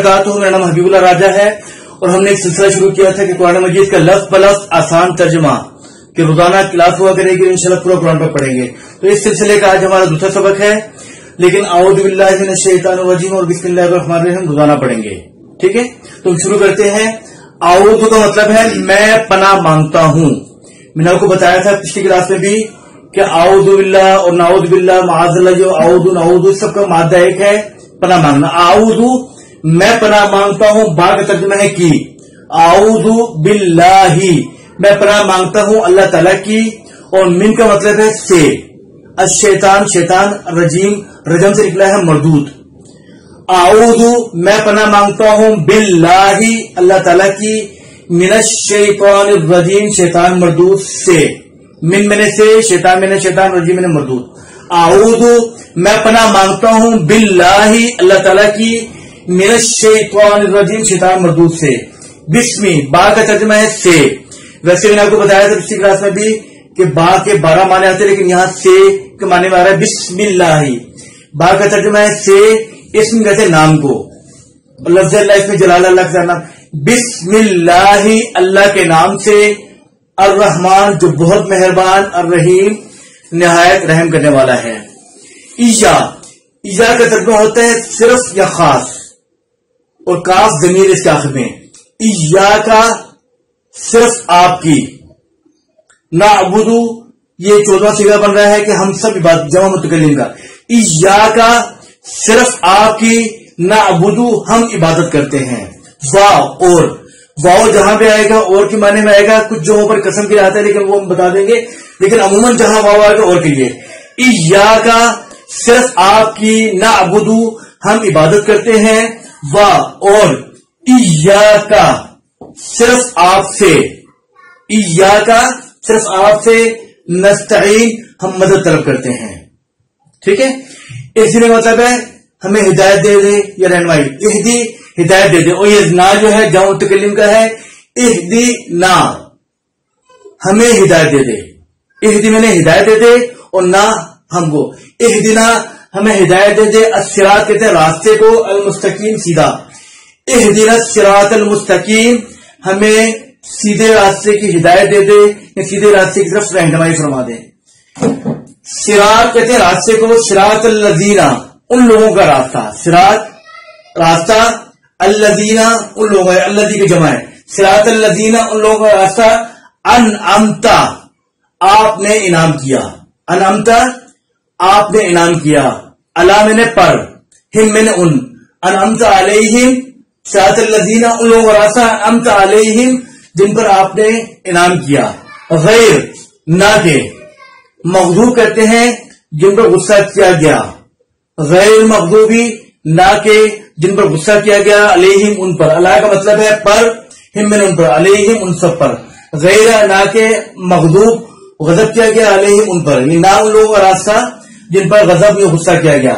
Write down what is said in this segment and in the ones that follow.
मेरा नाम हबीबुल्लाह राजा है और हमने एक सिलसिला शुरू किया था कि कुरान मजीद का लफ्ज बलफ्ज आसान तर्जुमा कि रोजाना क्लास हुआ करेगी, इंशाल्लाह पूरा कुरान पर पढ़ेंगे। तो इस सिलसिले का आज हमारा दूसरा सबक है, लेकिन औज़ु बिल्लाहि मिनश शैतानिर रजीम और बिस्मिल्लाहिर रहमानिर रहीम रोजाना पढ़ेंगे। ठीक है, तो हम शुरू करते हैं। औज़ु का मतलब है मैं पनाह मांगता हूँ। मैंने आपको बताया था पिछली क्लास में भी कि औज़ु बिल्लाह और नाऊज़ु बिल्लाह माअज़ल्लाह, जो औज़ु नाऊज़ु सबका मादा एक है, पनाह मांगना। औज़ु मैं पनाह मांगता हूँ, बा का तर्जुमा है की। औज़ु बिल्लाही मैं पनाह मांगता हूँ अल्लाह ताला की, और मिन का मतलब है से। अश-शैतान शैतान, रजीम रजम से निकला है मरदूद। औज़ु मैं पनाह मांगता हूँ बिल्लाही अल्लाह ताला की, मिनश शैतानिर रजीम शैतान मरदूद से। मिन मैंने से, शैतान मैंने शैतान, रजीम मैंने मरदूद। औज़ु मैं पनाह मांगता हूँ बिल्लाही अल्लाह ताला की, मिनश शैतानिर रजीम शैतान मरदूद से। बिस्मी बा का तर्जुमा है से। वैसे मैंने आपको बताया था पिछली क्लास में भी कि बा के 12 माने आते हैं, लेकिन यहाँ से के माने में आ रहा है बिस्मिल्लाही। बा का तर्जुमा है से, इसम कहते नाम को, लफ्ज़ अल्लाह इसमें जलाल अल्लाह का नाम। बिस्मिल्लाही अल्लाह के नाम से, अर्रहमान जो बहुत मेहरबान, अर्रहीम निहायत रहम करने वाला है। ईया का तर्जुमा होता है सिर्फ या खास, और काफ ज़मीर इसके आखिर में। ईया का सिर्फ आपकी। नाअबुदु ये 14वां सीगा बन रहा है कि हम सब इबादत, जमा मुतकल्लिम का। ईया का सिर्फ आपकी, नाअबुदु हम इबादत करते हैं। वाव और वाव जहां पे आएगा और के माने में आएगा, कुछ जगहों पर कसम के आता है लेकिन वो हम बता देंगे, लेकिन अमूमन जहां वाव आएगा और के लिए। ईया का सिर्फ आपकी, नाअबुदु हम इबादत करते हैं, वाह और ईया का सिर्फ आपसे, ईया का सिर्फ आपसे, नस्तईन हम मदद तलब करते हैं। ठीक है, इसलिए मतलब है हमें हिदायत दे दे या रहनुमाई। इहदी हिदायत दे दे, और ये ना जो है जमा मुतकल्लिम का है। इहदी ना हमें हिदायत दे दे, इहदी मैंने हिदायत दे दे, और ना हमको। इहदिना हमें हिदायत दे दे, अस्सिरात कहते हैं रास्ते को, अल मुस्तकीम सीधा। इहदिना सिरातल मुस्तकीम हमें सीधे रास्ते की हिदायत दे दे, सीधे रास्ते की तरफ रहनुमाई फरमा दे। सिरात कहते हैं रास्ते को, सिरातल लज़ीना उन लोगों का रास्ता, सिरात रास्ता, अल्लज़ीना उन लोगों का, अल्लज़ी की जमा है। सिरातल लज़ीना उन लोगों का रास्ता, अनअमता आपने इनाम किया, अनअमता आपने इनाम किया, अला मैंने पर, हिम मैंने उन, अनअमता अलैहिम सिरातल लज़ीना उन लोगों का रास्ता, अनअमता अलैहिम जिन पर आपने इनाम किया। गैर ना के, मग़ज़ूब कहते हैं जिन पर गुस्सा किया गया, गैर मग़ज़ूबी ना के जिन पर गुस्सा किया गया, अलैहिम उन पर, अला का मतलब है पर, हिम मैंने उन पर, अलैहिम उन सब पर। गैर ना के मग़ज़ूब गजब किया गया, अलैहिम उन पर, ये ना उन लोगों का रास्ता जिन पर गजब या गुस्सा किया गया।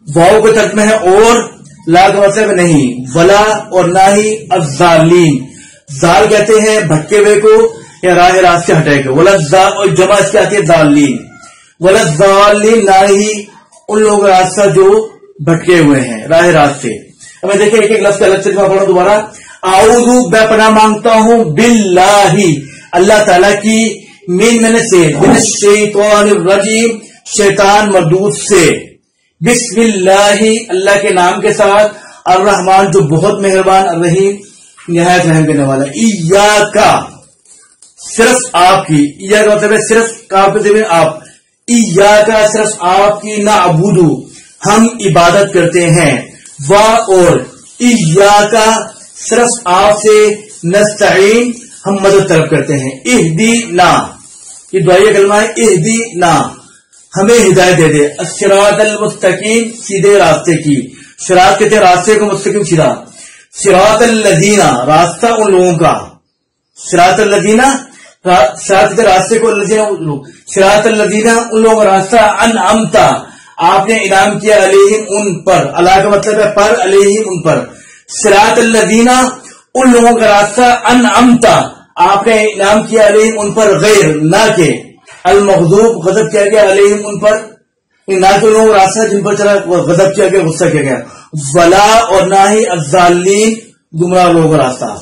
वाव का तर्जुमा है और, ला का मतलब नहीं, वला और ना ही अज़्ज़ालीन। जाल कहते हैं भटके हुए को या राह रास्त से हटाए गए, वला जाल और जमा इसकी आती है जालीन। वला जालीन ना ही उन लोगों का रास्ता जो भटके हुए हैं राह रास्त से। अब देखिए एक एक लफ्ज़ का अलग से पढ़ो दोबारा। औज़ु मैं पनाह मांगता हूँ बिल्लाही अल्लाह ताला की, मिन मैंने से, मिनश शैतानिर रजीम शैतान मरदूद से। बिस्मिल्लाही अल्लाह के नाम के साथ, अर्रहमान जो बहुत मेहरबान, अर्रहीम निहायत रहम करने वाला। ईया का सिर्फ आपकी, ईया का मतलब है सिर्फ का आप, ईया का सिर्फ आपकी, ना अबूदू हम इबादत करते हैं, वाह और ईया का सिर्फ आपसे, नस्तईन हम मदद तलब करते हैं। इहदी ना ये दुआई कलमा है, इहदी ना हमें हिदायत दे दे, अस्सिरातल मुस्तकीम सीधे रास्ते की। सिरात कहते हैं रास्ते को, मुस्तकीम सीधा। सिरातल लज़ीना रास्ता उन लोगों का, सिरातल लज़ीना सिरात के रास्ते को, लज़ीना उन लोग, सिरातल लज़ीना उन लोगों का रास्ता, अनअमता आपने इनाम किया, अलैहिम उन पर, अला का मतलब है पर, अलैहिम उन पर। सिरातल लज़ीना उन लोगों का रास्ता, अनअमता आपने इनाम किया, अलैहिम उन पर, गैर ना के, अल मग़ज़ूब गज़ब किया गया, अलैहिम उन पर, ان نہ تو لوگوں راستہ جن پر چلا غضب کیا گیا، غصہ کیا گیا، ولا اور نہ ہی الضالین گمراہ لوگوں کا راستہ.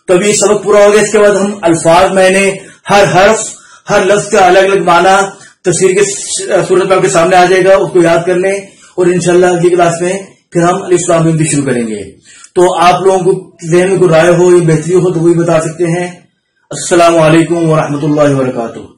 تو ابھی سبق پورا ہو گیا. اس کے بعد ہم الفاظ میں نے ہر حرف ہر لفظ کا الگ الگ معنی تفسیر کے صورت میں آپ کے سامنے آ جائے گا، اس کو یاد کرنے، اور انشاءاللہ اگلی کلاس میں پھر ہم الاسلام بھی شروع کریں گے. تو آپ لوگوں کو ذہن میں کوئی رائے ہو یا بہتری ہو تو وہی بتا سکتے ہیں. السلام علیکم ورحمۃ اللہ وبرکاتہ.